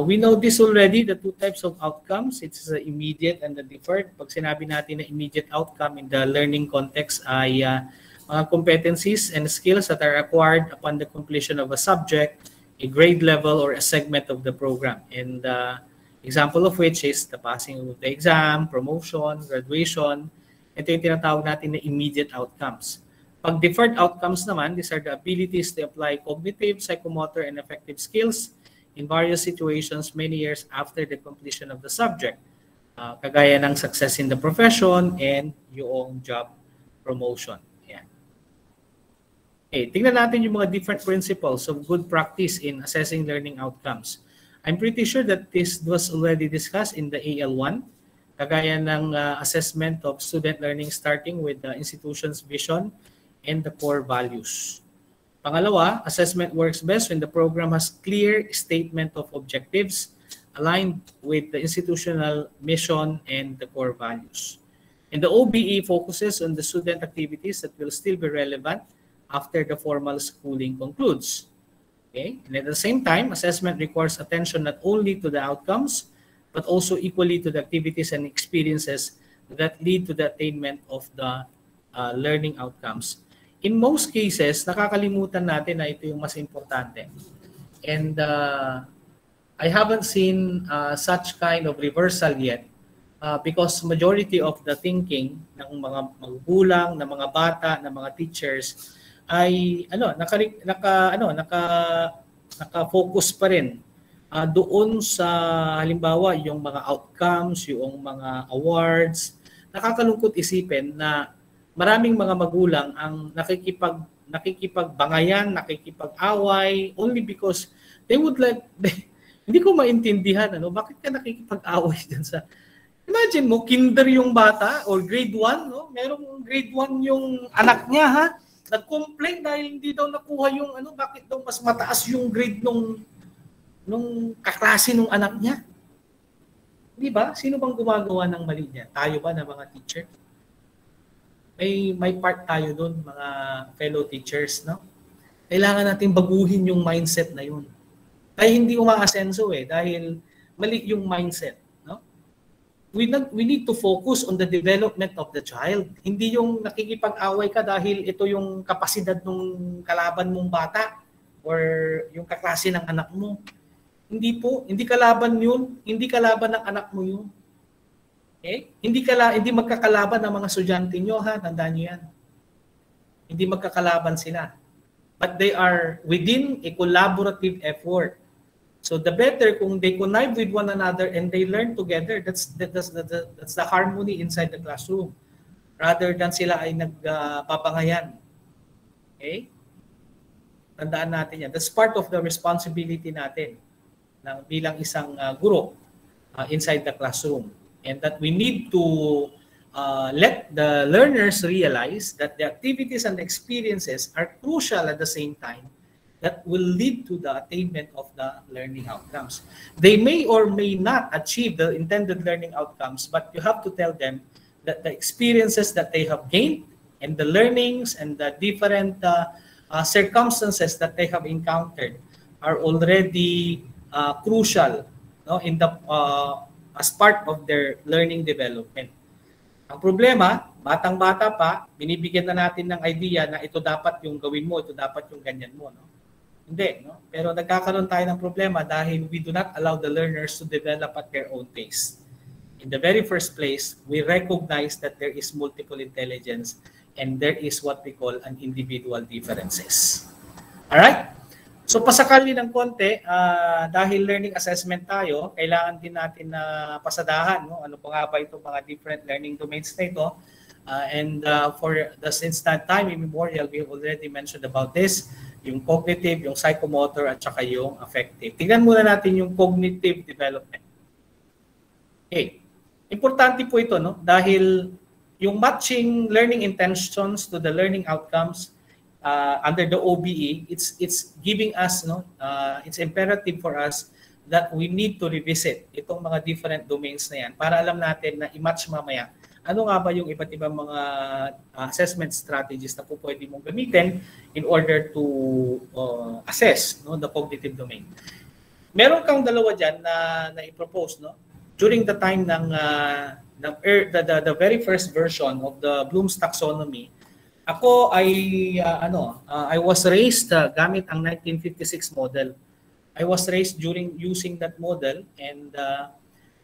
We know this already, the 2 types of outcomes. It's the immediate and the deferred. Pag sinabi natin na immediate outcome in the learning context ay mga competencies and skills that are acquired upon the completion of a subject, a grade level, or a segment of the program. And example of which is the passing of the exam, promotion, graduation. Ito yung tinatawag natin na immediate outcomes. Pag deferred outcomes naman, these are the abilities to apply cognitive, psychomotor, and affective skills in various situations many years after the completion of the subject. Kagaya ng success in the profession and yung job promotion. Yan. Okay, tingnan natin yung mga different principles of good practice in assessing learning outcomes. I'm pretty sure that this was already discussed in the AL1, kagaya ng assessment of student learning starting with the institution's vision and the core values. Pangalawa, assessment works best when the program has clear statement of objectives aligned with the institutional mission and the core values. And the OBE focuses on the student activities that will still be relevant after the formal schooling concludes. Okay? And at the same time, assessment requires attention not only to the outcomes, but also equally to the activities and experiences that lead to the attainment of the learning outcomes. In most cases, nakakalimutan natin na ito yung mas importante. And I haven't seen such kind of reversal yet because majority of the thinking ng mga magulang, ng mga bata, ng mga teachers ay naka-focus pa rin doon sa halimbawa yung mga outcomes, yung mga awards. Nakakalungkot isipin na maraming mga magulang ang nakikipagbangayan, nakikipag-away only because they would like hindi ko maintindihan bakit ka nakikipag-away diyan sa imagine mo kinder yung bata or grade 1 merong grade 1 yung anak niya nag-complain dahil hindi daw nakuha yung bakit daw mas mataas yung grade nung kaklase nung anak niya. Di ba? Sino bang gumagawa ng mali niya? Tayo ba na mga teacher? May part tayo doon, mga fellow teachers, no? Kailangan natin baguhin yung mindset na yun. Kaya hindi umaasenso dahil mali yung mindset, no? We need to focus on the development of the child. Hindi yung nakikipag-away ka dahil ito yung kapasidad ng kalaban mong bata or yung kaklase ng anak mo. Hindi po, hindi kalaban yun, hindi kalaban ng anak mo yun. Okay? Hindi magkakalaban ng mga estudyante nyo, tandaan nyo yan. Hindi magkakalaban sila. But they are within a collaborative effort. So the better kung they connive with one another and they learn together, that's the harmony inside the classroom. Rather than sila ay nagpapangayan. Okay? Tandaan natin yan. That's part of the responsibility natin bilang isang guro inside the classroom. And that we need to let the learners realize that the activities and the experiences are crucial at the same time that will lead to the attainment of the learning outcomes. They may or may not achieve the intended learning outcomes, but you have to tell them that the experiences that they have gained and the learnings and the different circumstances that they have encountered are already crucial, no, in the as part of their learning development. Ang problema, batang-bata pa, binibigyan na natin ng idea na ito dapat yung gawin mo, ito dapat yung ganyan mo, no? Hindi, no? Pero nagkakaroon tayo ng problema dahil we do not allow the learners to develop at their own pace. In the very first place, we recognize that there is multiple intelligence and there is what we call an individual differences. Alright? So pasakali ng konti, dahil learning assessment tayo, kailangan din natin na pasadahan, no? Ano pa nga ba itong mga different learning domains na ito. For the since that time immemorial, we have already mentioned about this, yung cognitive, yung psychomotor, at saka yung affective. Tingnan muna natin yung cognitive development. Okay. Importante po ito, no? Dahil yung matching learning intentions to the learning outcomes under the OBE, it's giving us, no, it's imperative for us that we need to revisit itong mga different domains na yan para alam natin na i-match mamaya ano nga ba yung iba't ibang mga assessment strategies na po pwede mong gamitin in order to assess, no, the cognitive domain. Meron kang dalawa dyan na i-propose, no? During the time ng the very first version of the Bloom's taxonomy, ako ay I was raised gamit ang 1956 model. I was raised during using that model, and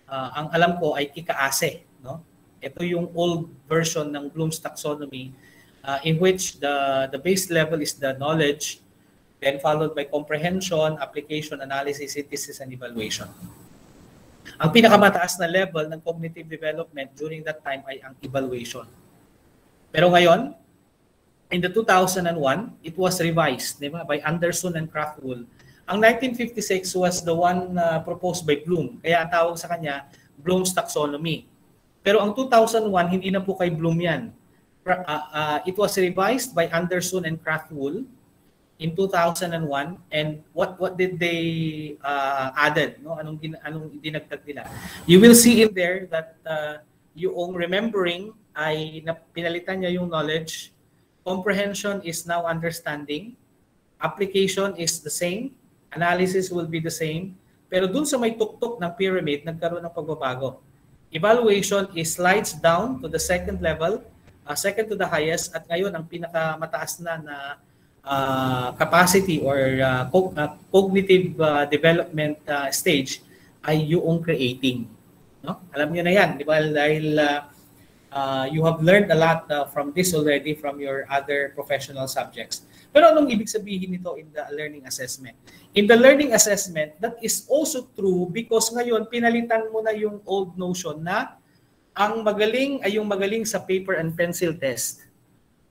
ang alam ko ay kikaase, no? Ito yung old version ng Bloom's taxonomy, in which the base level is the knowledge, then followed by comprehension, application, analysis, synthesis, and evaluation. Ang pinakamataas na level ng cognitive development during that time ay ang evaluation. Pero ngayon, in the 2001, it was revised, di ba, by Anderson and Krathwohl. Ang 1956 was the one proposed by Bloom. Kaya ang tawag sa kanya, Bloom's taxonomy. Pero ang 2001, hindi na po kay Bloom yan. It was revised by Anderson and Krathwohl in 2001. And what did they added? No? Anong dinagdag nila? You will see in there that yung remembering ay pinalitan niya yung knowledge. Comprehension is now understanding. Application is the same. Analysis will be the same. Pero dun sa may tuktok ng pyramid, nagkaroon ng pagbabago. Evaluation is slides down to the second level, second to the highest, at ngayon ang pinakamataas na capacity or cognitive development stage ay yung creating. No? Alam niyo na yan, di ba? Dahil you have learned a lot from this already from your other professional subjects. Pero anong ibig sabihin nito in the learning assessment? In the learning assessment, that is also true because ngayon pinalitan mo na yung old notion na ang magaling ay yung magaling sa paper and pencil test.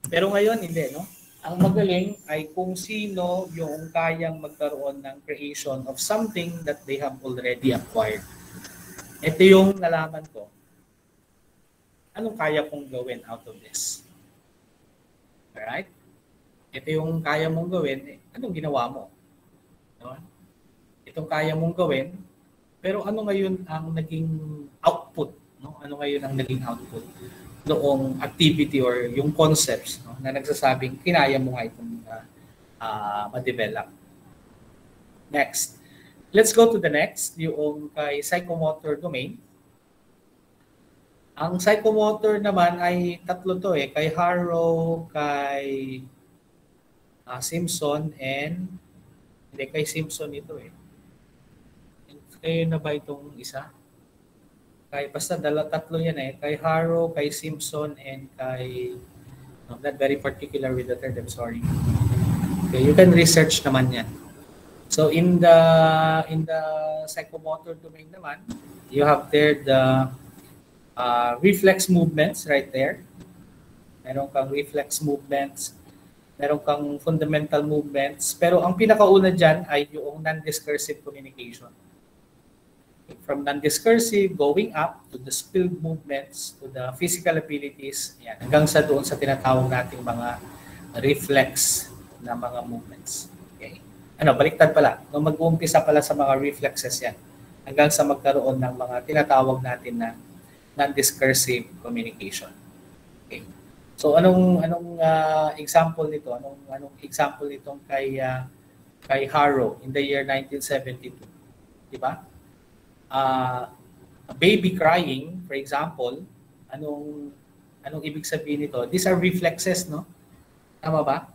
Pero ngayon hindi, no? Ang magaling ay kung sino yung kayang magkaroon ng creation of something that they have already acquired. Ito yung nalaman ko. Anong kaya kong gawin out of this? Alright? Ito yung kaya mong gawin, anong ginawa mo? No? Itong kaya mong gawin, pero ano ngayon ang naging output? No? Ano ngayon ang naging output noong activity or yung concepts, no, na nagsasabing kinaya mo nga itong ma-develop. Next. Let's go to the next, yung kay psychomotor domain. Ang psychomotor naman ay tatlo to kay Harrow, kay Simpson, and hindi kay Simpson ito Kayo na ba itong isa? Kay basta tatlo yan kay Harrow, kay Simpson, and kay I'm not very particular with the third, I'm sorry. Okay, you can research naman yan. So in the psychomotor domain naman, you have there the reflex movements right there. Meron kang reflex movements, meron kang fundamental movements, pero ang pinakauna dyan ay yung non-discursive communication. From non-discursive, going up to the spilled movements, to the physical abilities, yan, hanggang sa doon sa tinatawag nating mga reflex na mga movements. Okay. Baliktad pala. Nung mag-uumpisa pala sa mga reflexes yan, hanggang sa magkaroon ng mga tinatawag natin na non-discursive communication. Okay. So anong example nito? Anong example nitong kay Harrow in the year 1972? Di ba? A baby crying, for example, anong ibig sabihin nito? These are reflexes, no? Tama ba?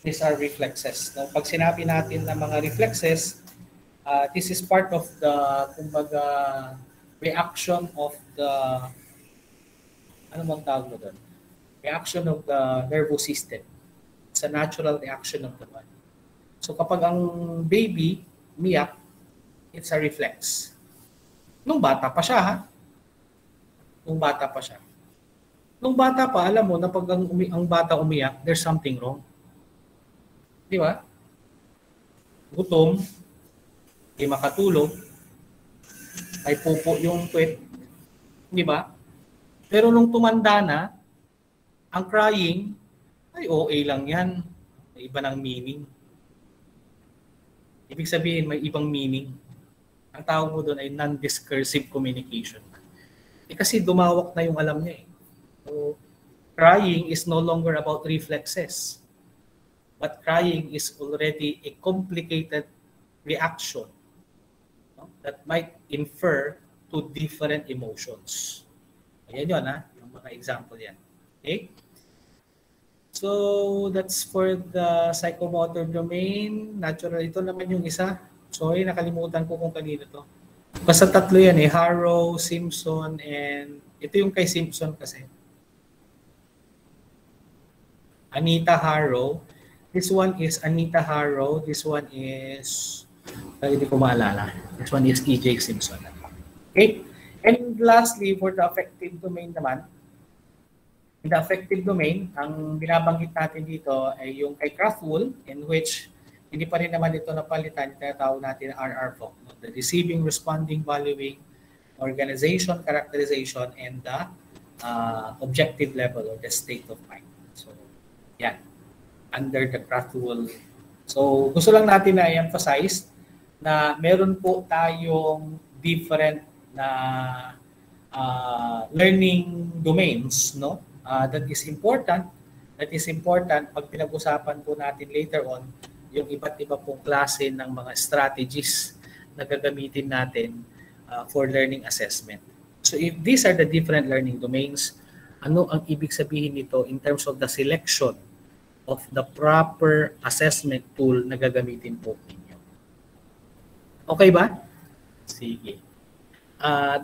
These are reflexes. No? Pag sinabi natin na mga reflexes, this is part of the, kumbaga, reaction of the, ano bang tawag mo doon? Reaction of the nervous system. It's a natural reaction of the body. So kapag ang baby umiyak, it's a reflex. Nung bata pa siya, ha? Nung bata pa siya. Nung bata pa, alam mo na pag ang bata umiyak, there's something wrong. Di ba? Gutom, di makatulog, ay pupo yung puwet. Di ba? Pero nung tumanda na, ang crying, ay OA lang yan. May iba ng meaning. Ibig sabihin, may ibang meaning. Ang tawag mo doon ay non-discursive communication. Kasi dumawak na yung alam niya eh. So, crying is no longer about reflexes. But crying is already a complicated reaction, no, that might infer to different emotions. Ayan yun, ha? Yung mga example yan. Okay? So, that's for the psychomotor domain. Natural, ito naman yung isa. Sorry, nakalimutan ko kung kanino to. Basta tatlo yan eh. Harrow, Simpson, and ito yung kay Simpson kasi. Anita Harrow. This one is Anita Harrow. This one is, hindi ko maalala. This one is E.J. Simpson. Okay? And lastly, for the affective domain naman, in the affective domain, ang binabanggit natin dito ay yung kay Krathwohl, in which hindi pa rin naman ito napalitan, tinatawag natin RR-FOC. The receiving, responding, valuing, organization, characterization, and the objective level or the state of mind. So, yan. Under the Krathwohl. So, gusto lang natin na i-emphasize na meron po tayong different na learning domains, no? That is important. That is important pag pinag-usapan po natin later on yung iba't iba pong klase ng mga strategies na gagamitin natin for learning assessment. So if these are the different learning domains, ano ang ibig sabihin nito in terms of the selection of the proper assessment tool na gagamitin po ninyo? Okay ba? Sige.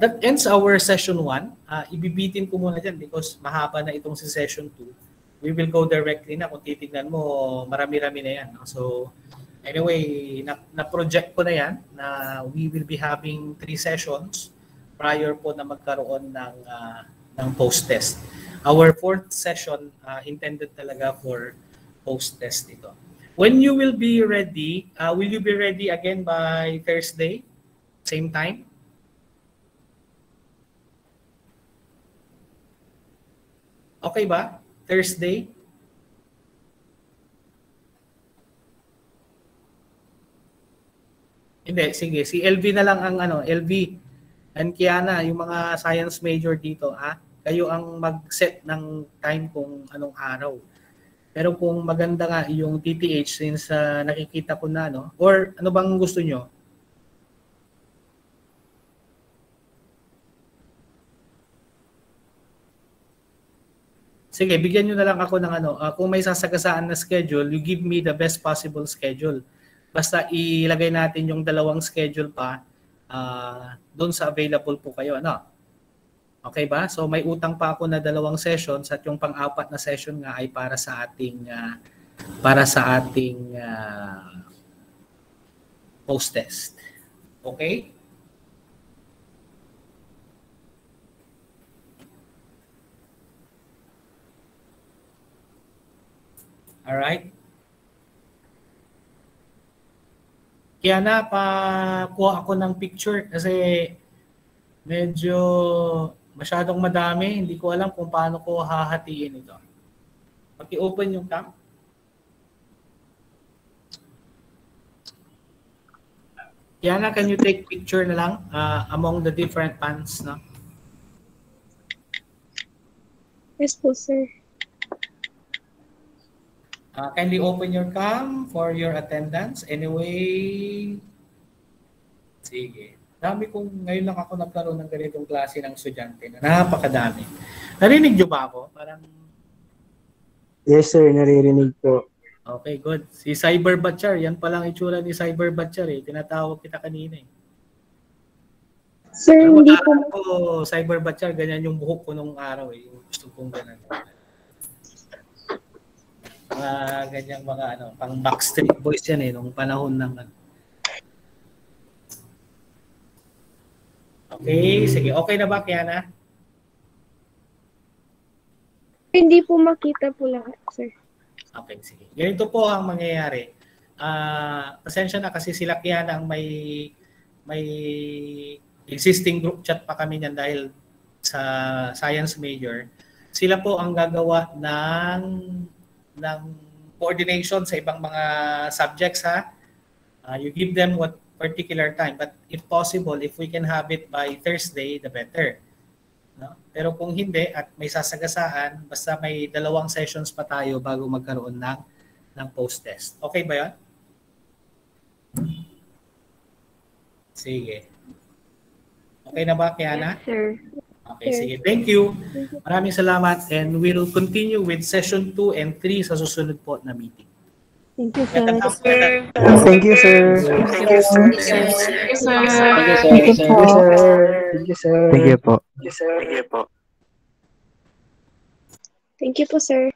That ends our session 1. Ibibitin ko muna dyan because mahaba na itong si session 2. We will go directly na. Kung titignan mo, marami-rami na yan. So, anyway, na-project ko na yan na we will be having 3 sessions prior po na magkaroon ng post-test. Our 4th session intended talaga for post-test ito. When you will be ready, will you be ready again by Thursday? Same time? Okay ba? Thursday? Hindi, sige. Si LV na lang ang LV and Kiana, yung mga science major dito, kayo ang mag-set ng time kung anong araw. Pero kung maganda nga yung TTH since nakikita ko na, or ano bang gusto nyo? Sige, bigyan nyo na lang ako ng kung may sasagasaan na schedule, you give me the best possible schedule. Basta ilagay natin yung 2 schedule pa doon sa available po kayo. Okay ba? So may utang pa ako na 2 sessions at yung pang-4 na session nga ay para sa ating post-test. Okay? Alright? Kaya pakuha ako ng picture kasi medyo masyadong madami. Hindi ko alam kung paano ko hahatiin ito. Paki-open yung cam. Kiana, can you take picture na lang among the different pans, no? Yes po, sir. Kindly open your cam for your attendance. Anyway, sige. Ngayon lang ako nagkaroon ng ganitong klase ng estudyante na napakadami. Narinig niyo ba ako? Parang... Yes, sir. Naririnig po. Okay, good. Si Cyber Batchar, yan palang itsura ni Cyber Batchar eh. Tinatawag kita kanina eh. Sir, hindi po. Ko, Cyber Batchar, ganyan yung buhok ko nung araw eh. Yung gusto kong ganyan. Ganyang mga pang Backstreet Boys yan eh, nung panahon ng Okay, sige. Okay na ba, Kiana? Hindi po makita po lahat, sir. Okay, sige. Ganito po ang mangyayari. Pasensya na kasi sila Kiana ang may existing group chat pa kami niyan dahil sa science major. Sila po ang gagawa ng coordination sa ibang mga subjects ha. You give them what particular time, but if possible, if we can have it by Thursday, the better. No? Pero kung hindi at may sasagasaan, basta may 2 sessions pa tayo bago magkaroon ng post-test. Okay ba 'yon? Sige. Okay na ba, Kiana? Yes, sir. Okay, sige. Thank you. Maraming salamat and we'll continue with session 2 and 3 sa susunod po na meeting. Thank you, sir. Thank you, sir. Thank you, sir. Thank you, sir. Thank you po. Thank you po, sir.